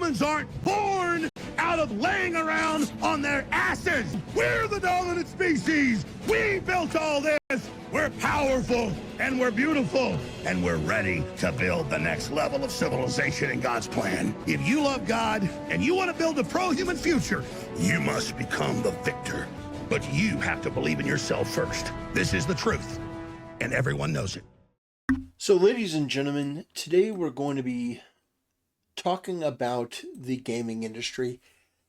Humans aren't born out of laying around on their asses. We're the dominant species. We built all this. We're powerful, and we're beautiful, and we're ready to build the next level of civilization in God's plan. If you love God and you want to build a pro-human future, you must become the victor. But you have to believe in yourself first. This is the truth, and everyone knows it. So, ladies and gentlemen, today we're going to be talking about the gaming industry,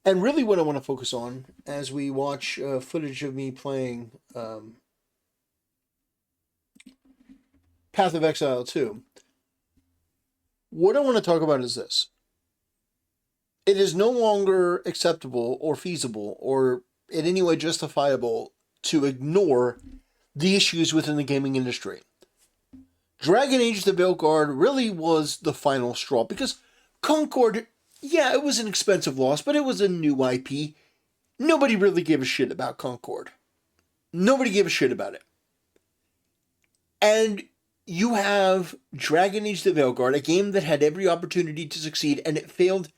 and really what I want to focus on as we watch footage of me playing Path of Exile 2. What I want to talk about is this. It is no longer acceptable or feasible or in any way justifiable to ignore the issues within the gaming industry. Dragon Age the Veilguard really was the final straw, because Concord, yeah, it was an expensive loss, but it was a new IP. Nobody really gave a shit about Concord. Nobody gave a shit about it. And you have Dragon Age the Veilguard, a game that had every opportunity to succeed, and it failed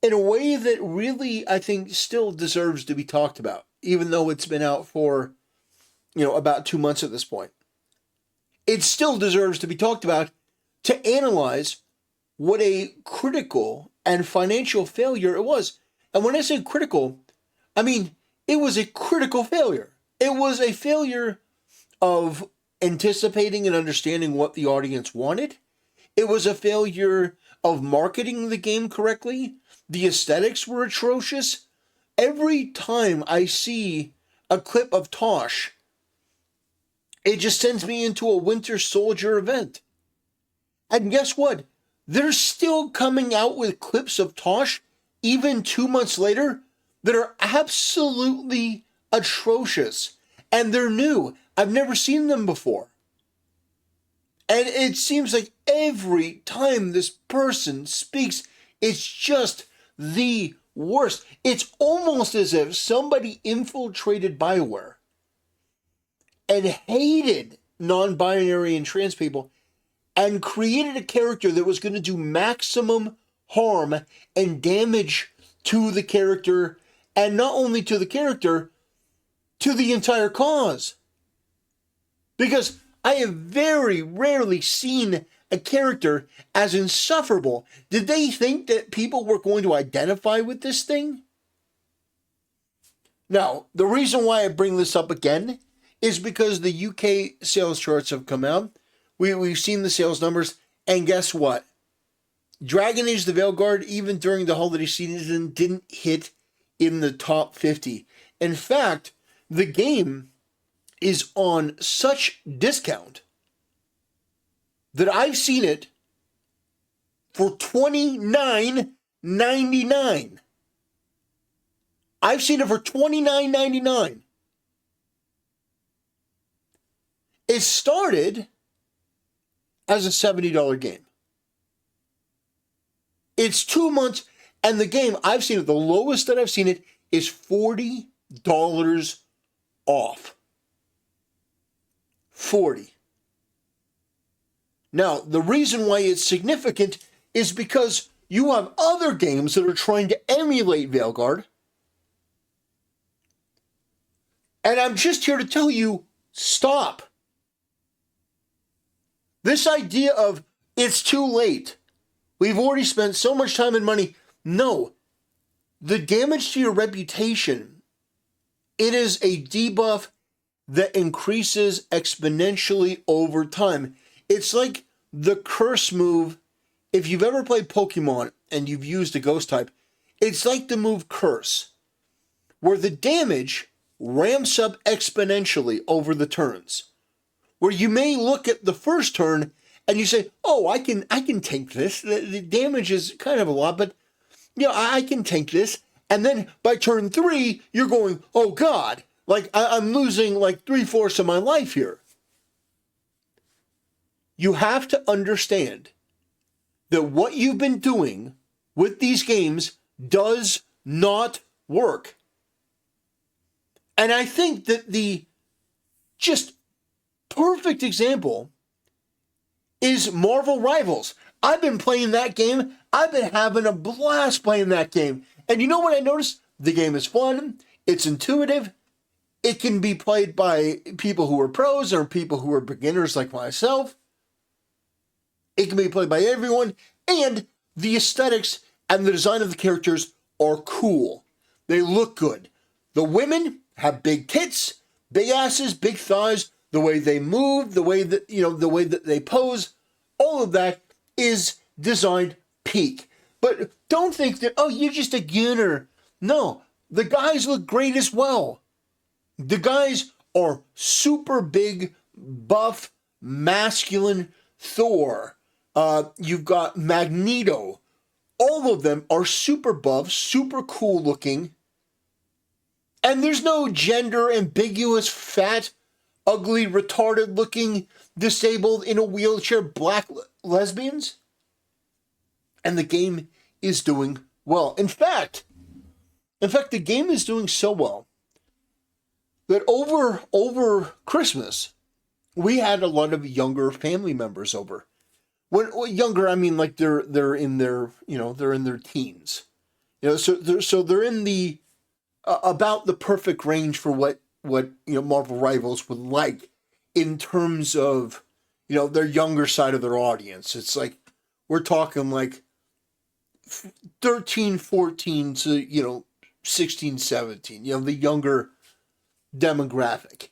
in a way that really, I think, still deserves to be talked about, even though it's been out for, about 2 months at this point. It still deserves to be talked about to analyze what a critical and financial failure it was. And when I say critical, I mean, it was a critical failure. It was a failure of anticipating and understanding what the audience wanted. It was a failure of marketing the game correctly. The aesthetics were atrocious. Every time I see a clip of Tosh, it just sends me into a Winter Soldier event. And guess what? They're still coming out with clips of Tosh, even 2 months later, that are absolutely atrocious. And they're new. I've never seen them before. And it seems like every time this person speaks, it's just the worst. It's almost as if somebody infiltrated BioWare and hated non-binary and trans people and created a character that was going to do maximum harm and damage to the character, and not only to the character, to the entire cause. Because I have very rarely seen a character as insufferable. Did they think that people were going to identify with this thing? Now, the reason why I bring this up again is because the UK sales charts have come out. We've seen the sales numbers, and guess what? Dragon Age the Veilguard, even during the holiday season, didn't hit in the top 50. In fact, the game is on such discount that I've seen it for $29.99. I've seen it for $29.99. It started as a $70 game. It's 2 months, and the game, I've seen it, the lowest that I've seen it is $40 off. 40. Now, the reason why it's significant is because you have other games that are trying to emulate Veilguard. And I'm just here to tell you, stop. This idea of it's too late. We've already spent so much time and money. No. The damage to your reputation, it is a debuff that increases exponentially over time. It's like the curse move. If you've ever played Pokemon and you've used a ghost type, it's like the move Curse, where the damage ramps up exponentially over the turns. Where you may look at the first turn and you say, oh, I can tank this. The damage is kind of a lot, but I can tank this. And then by turn 3, you're going, oh God, like I'm losing like 3/4 of my life here. You have to understand that what you've been doing with these games does not work. And I think that the just perfect example is Marvel Rivals. I've been playing that game. I've been having a blast playing that game. And you know what I noticed? The game is fun. It's intuitive. It can be played by people who are pros or people who are beginners like myself. It can be played by everyone. And the aesthetics and the design of the characters are cool. They look good. The women have big tits, big asses, big thighs. The way they move, the way that they pose, all of that is designed peak. But don't think that, oh, you're just a gooner. No, the guys look great as well. The guys are super big, buff, masculine Thor. You've got Magneto. All of them are super buff, super cool looking. And there's no gender ambiguous, fat, ugly, retarded looking, disabled, in a wheelchair, black lesbians. And the game is doing well. In fact, the game is doing so well that over Christmas, we had a lot of younger family members over. When younger, I mean like they're in their teens. So they're in the about the perfect range for what Marvel Rivals would like in terms of their younger side of their audience. It's like we're talking like 13, 14 to 16, 17, the younger demographic.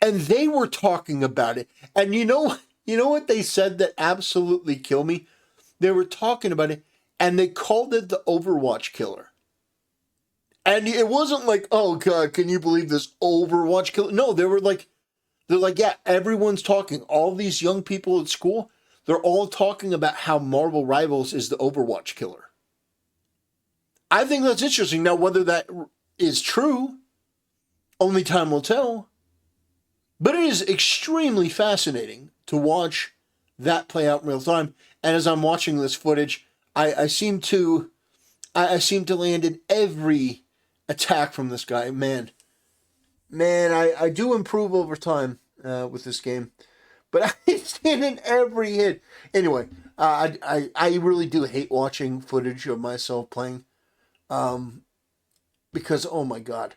And they were talking about it. And you know what they said that absolutely killed me? They were talking about it and they called it the Overwatch killer. And it wasn't like, oh God, can you believe this Overwatch killer? No, they're like, yeah, everyone's talking. All these young people at school, they're all talking about how Marvel Rivals is the Overwatch killer. I think that's interesting. Now, whether that is true, only time will tell. But it is extremely fascinating to watch that play out in real time. And as I'm watching this footage, I seem to land in every attack from this guy. Man, I do improve over time with this game, but I stand in every hit. Anyway, I really do hate watching footage of myself playing, because oh my God.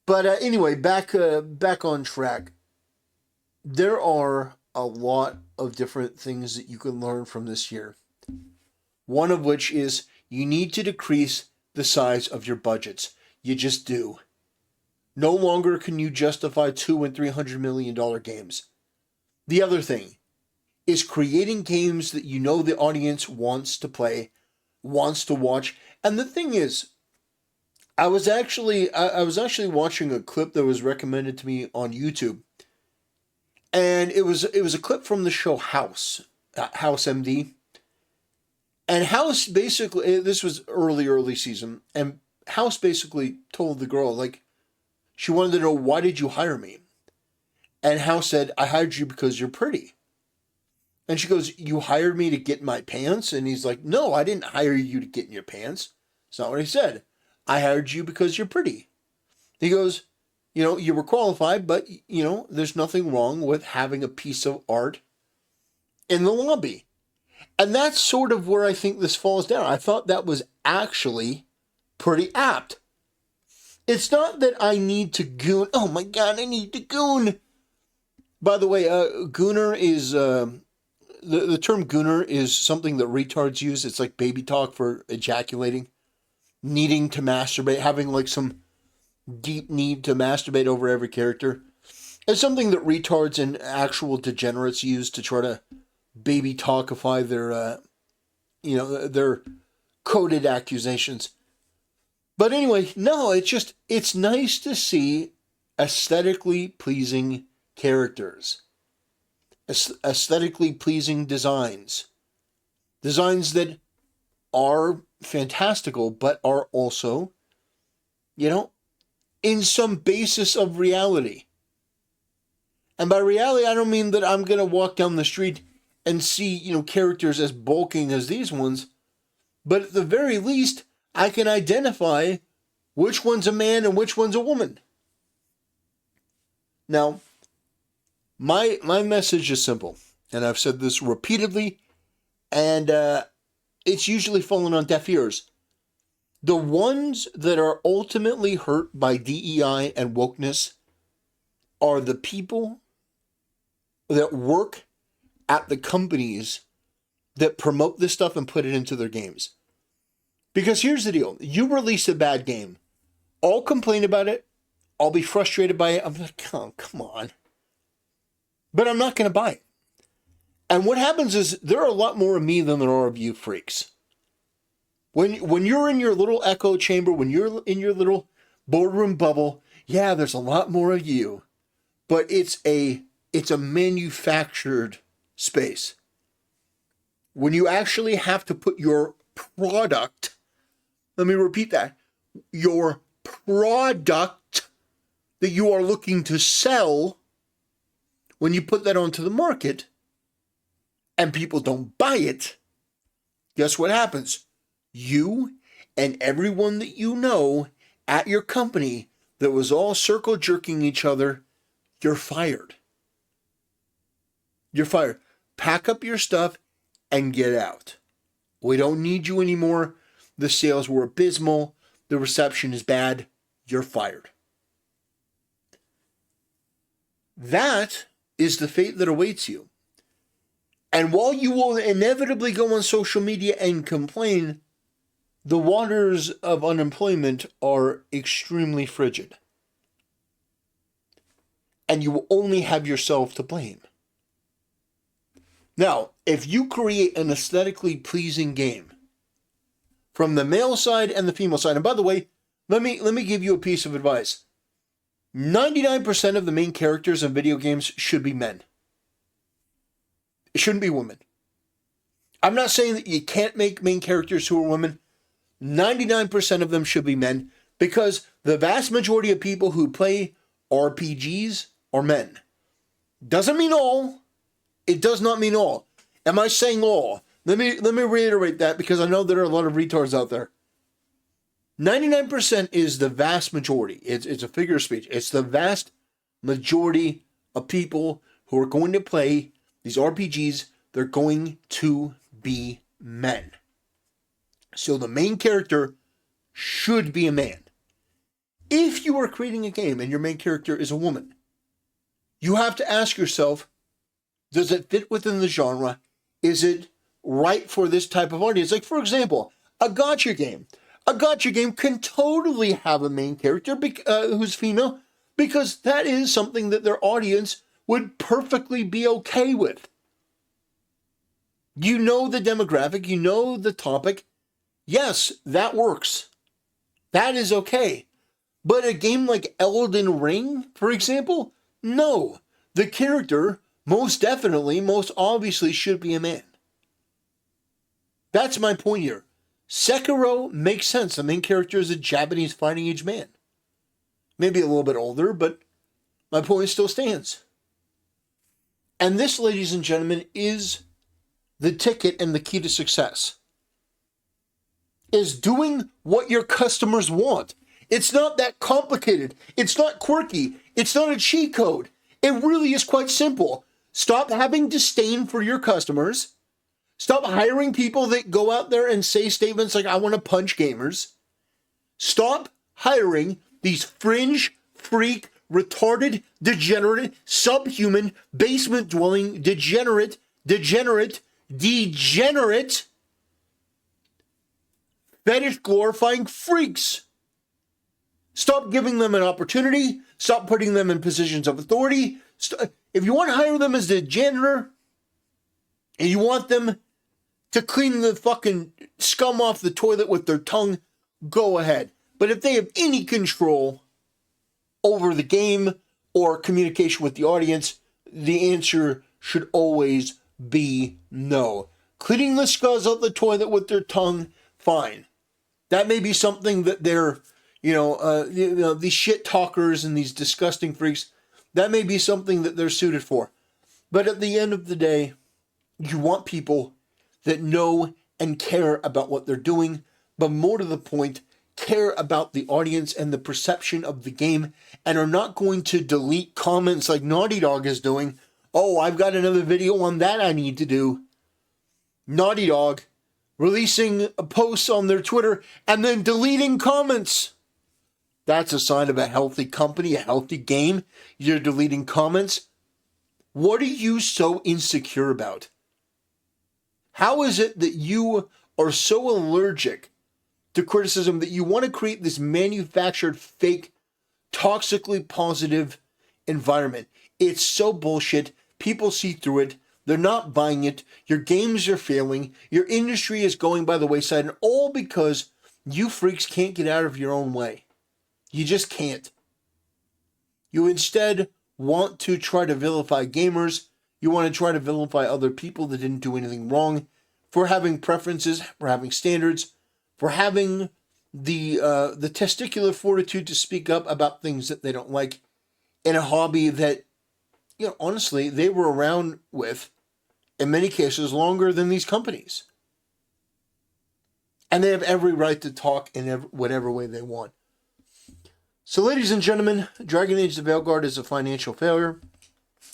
But anyway, back on track. There are a lot of different things that you can learn from this year. One of which is you need to decrease the size of your budgets. You just do. No longer can you justify $200 and $300 million games. The other thing is creating games that the audience wants to play, wants to watch. And the thing is, I was actually watching a clip that was recommended to me on YouTube. And it was a clip from the show House MD. And House basically, this was early season, and House basically told the girl, like, she wanted to know, why did you hire me? And House said, I hired you because you're pretty. And she goes, you hired me to get in my pants? And he's like, no, I didn't hire you to get in your pants. It's not what he said. I hired you because you're pretty. He goes, you were qualified, but, there's nothing wrong with having a piece of art in the lobby. And that's sort of where I think this falls down. I thought that was actually pretty apt. It's not that I need to goon. Oh my God, I need to goon. By the way, gooner is, the term gooner is something that retards use. It's like baby talk for ejaculating, needing to masturbate, having like some deep need to masturbate over every character. It's something that retards and actual degenerates use to try to baby talkify their coded accusations. But anyway, no, it's nice to see aesthetically pleasing characters, aesthetically pleasing designs that are fantastical, but are also, in some basis of reality. And by reality, I don't mean that I'm going to walk down the street and see, characters as bulking as these ones. But at the very least, I can identify which one's a man and which one's a woman. Now, my message is simple. And I've said this repeatedly, And it's usually fallen on deaf ears. The ones that are ultimately hurt by DEI and wokeness are the people that work at the companies that promote this stuff and put it into their games. Because here's the deal. You release a bad game. I'll complain about it. I'll be frustrated by it. I'm like, oh, come on. But I'm not going to buy it. And what happens is there are a lot more of me than there are of you freaks. When you're in your little echo chamber, when you're in your little boardroom bubble, yeah, there's a lot more of you. But it's a manufactured space. When you actually have to put your product, let me repeat that, your product that you are looking to sell, when you put that onto the market and people don't buy it, guess what happens? You and everyone that you know at your company that was all circle jerking each other, you're fired. You're fired. Pack up your stuff and get out. We don't need you anymore. The sales were abysmal. The reception is bad. You're fired. That is the fate that awaits you. And while you will inevitably go on social media and complain, the waters of unemployment are extremely frigid. And you will only have yourself to blame. Now, if you create an aesthetically pleasing game from the male side and the female side, and by the way, let me give you a piece of advice. 99% of the main characters in video games should be men. It shouldn't be women. I'm not saying that you can't make main characters who are women. 99% of them should be men because the vast majority of people who play RPGs are men. Doesn't mean all. It does not mean all. Am I saying all? Let me reiterate that because I know there are a lot of retards out there. 99% is the vast majority. It's a figure of speech. It's the vast majority of people who are going to play these RPGs. They're going to be men. So the main character should be a man. If you are creating a game and your main character is a woman, you have to ask yourself, does it fit within the genre? Is it right for this type of audience? Like, for example, a gacha game. A gacha game can totally have a main character who's female because that is something that their audience would perfectly be okay with. You know the demographic, you know the topic. Yes, that works. That is okay. But a game like Elden Ring, for example, no. The character most definitely, most obviously should be a man. That's my point here. Sekiro makes sense. The main character is a Japanese fighting age man. Maybe a little bit older, but my point still stands. And this, ladies and gentlemen, is the ticket and the key to success. Is doing what your customers want. It's not that complicated. It's not quirky. It's not a cheat code. It really is quite simple. Stop having disdain for your customers. Stop hiring people that go out there and say statements like, I want to punch gamers. Stop hiring these fringe, freak, retarded, degenerate, subhuman, basement-dwelling, degenerate, fetish-glorifying freaks. Stop giving them an opportunity. Stop putting them in positions of authority. If you want to hire them as a janitor, and you want them to clean the fucking scum off the toilet with their tongue, go ahead. But if they have any control over the game or communication with the audience, the answer should always be no. Cleaning the scuzz off the toilet with their tongue, fine. That may be something that they're, these shit talkers and these disgusting freaks, that may be something that they're suited for. But at the end of the day, you want people that know and care about what they're doing, but more to the point, care about the audience and the perception of the game, and are not going to delete comments like Naughty Dog is doing. Oh, I've got another video on that I need to do. Naughty Dog releasing a post on their Twitter and then deleting comments. That's a sign of a healthy company, a healthy game. You're deleting comments. What are you so insecure about? How is it that you are so allergic to criticism that you want to create this manufactured, fake, toxically positive environment? It's so bullshit. People see through it. They're not buying it. Your games are failing. Your industry is going by the wayside, and all because you freaks can't get out of your own way. You just can't. You instead want to try to vilify gamers. You want to try to vilify other people that didn't do anything wrong, for having preferences, for having standards, for having the testicular fortitude to speak up about things that they don't like in a hobby that, honestly, they were around with, in many cases, longer than these companies. And they have every right to talk in whatever way they want. So, ladies and gentlemen, Dragon Age the Veilguard is a financial failure.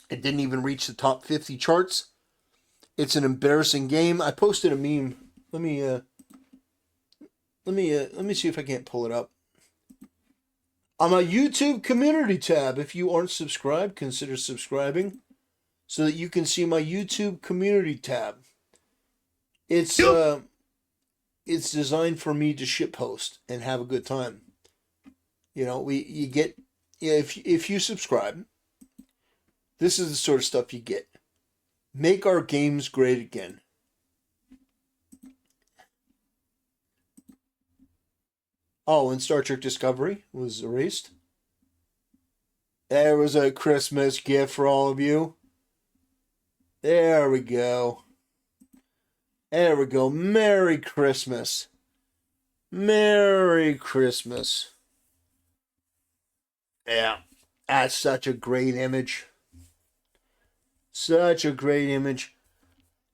It didn't even reach the top 50 charts. It's an embarrassing game. I posted a meme. Let me see if I can't pull it up. On my YouTube community tab. If you aren't subscribed, consider subscribing so that you can see my YouTube community tab. It's designed for me to shitpost and have a good time. If you subscribe, this is the sort of stuff you get. Make our games great again. Oh, and Star Trek Discovery was erased. There was a Christmas gift for all of you. There we go. There we go. Merry Christmas. Merry Christmas. Yeah, that's such a great image. Such a great image.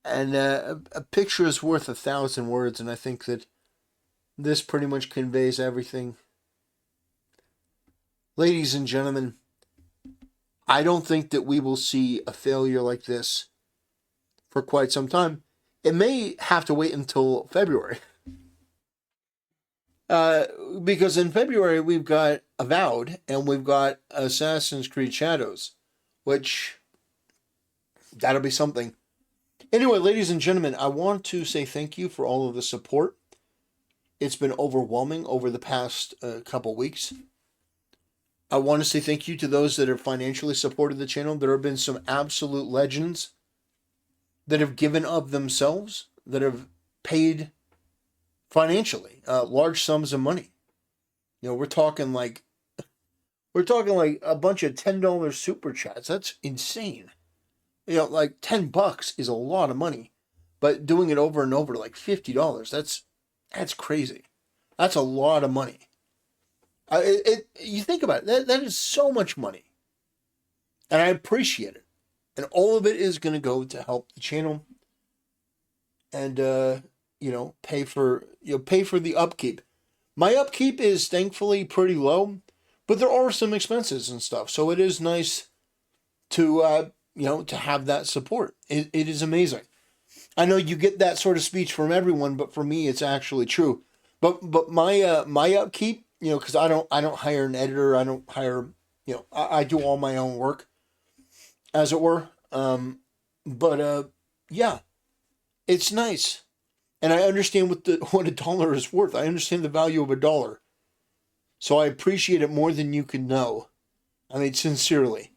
And a picture is worth 1,000 words, and I think that this pretty much conveys everything. Ladies and gentlemen, I don't think that we will see a failure like this for quite some time. It may have to wait until February. Because in February we've got Avowed and we've got Assassin's Creed Shadows, which that'll be something. Anyway, ladies and gentlemen, I want to say thank you for all of the support. It's been overwhelming over the past couple weeks. I want to say thank you to those that have financially supported the channel. There have been some absolute legends that have given of themselves, that have paid financially large sums of money. We're talking like a bunch of $10 super chats. That's insane. Like $10 is a lot of money, but doing it over and over, like $50, that's crazy. That's a lot of money. You think about it, that is so much money, and I appreciate it. And all of it is going to go to help the channel, and pay for the upkeep. My upkeep is thankfully pretty low, but there are some expenses and stuff. So it is nice to to have that support. It is amazing. I know you get that sort of speech from everyone, but for me, it's actually true. But my upkeep, because I don't hire an editor. I don't hire, I do all my own work, as it were. Yeah, it's nice. And I understand what $1 is worth. I understand the value of $1. So I appreciate it more than you can know. I mean, sincerely.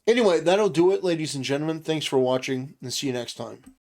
Anyway, that'll do it, ladies and gentlemen. Thanks for watching, and see you next time.